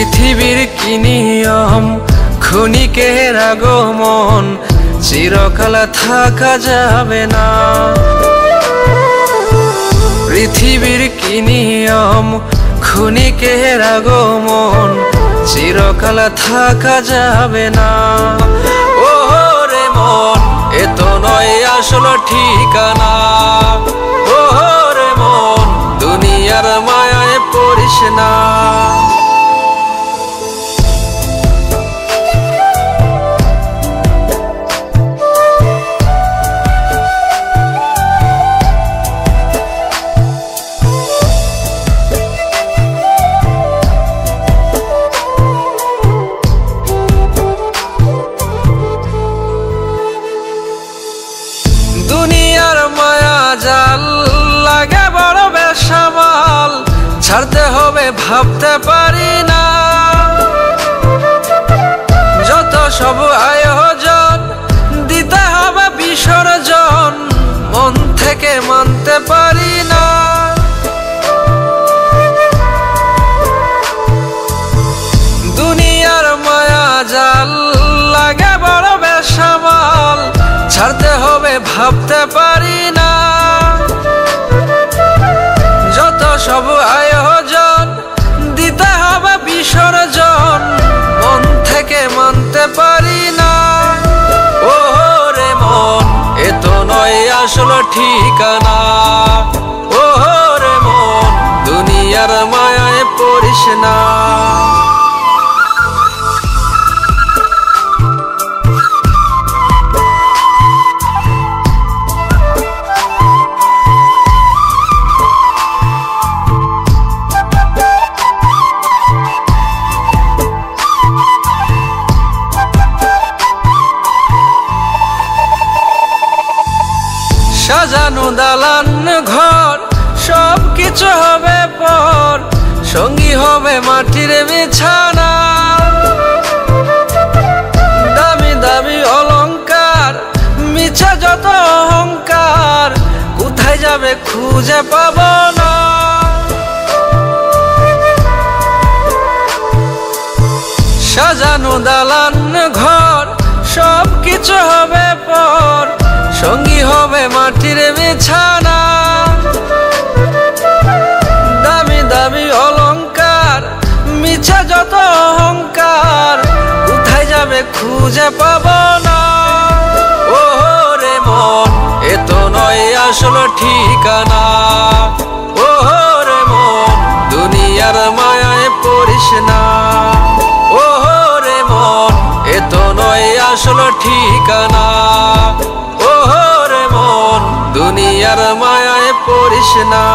পৃথিবীর কি নিয়ম, ক্ষণিকের আগমন, চিরকাল থাকা যাবে না। পৃথিবীর কি নিয়ম, ক্ষণিকের আগমন, চিরকাল থাকা যাবে না। ও রে মন, এ তো নয় আসল ঠিকানা। ও রে মন, দুনিয়ার মায়ায় পড়িস না। দুনিয়ার মায়া জাল লাগে বড় বেসামাল, ছাড়তে হবে ভাবতে পারি না। যত সব আয়োজন, দিতে হবে বিসর্জন, মন থেকে মানতে পারি না। দুনিয়ার মায়া জাল লাগে বড় বেসামাল, ছাড়তে হবে ভাবতে পারি না। যত সব আয়োজন, দিতে হবে বিসর্জন, মন থেকে মানতে পারি না। ও রে মন, এ তো নয় আসল ঠিকানা। ও রে মন, দুনিয়ার মায়ায় পড়িস না। সাজানো দালান ঘর, সব কিছু হবে পর, সঙ্গী হবে মাটির বিছানা। দামি দামি অলংকার, মিছে যত অহংকার, কোথায় যাবে খুঁজে পাব না। সাজানো দালান ঘর, সব কিছু হবে পর, সঙ্গী হবে মাটির বিছানা। দামি দামি অলংকার, মিছে যত অহংকার, কোথায় যাবে খুঁজে পাব না। ও রে মন, এ তো নয় আসল ঠিকানা। ও রে মন, দুনিয়ার মায়ায় পড়িস না। ও রে মন, এ তো নয় আসল ঠিকানা। ও রে মন, দুনিয়ার মায়ায় পড়িস না।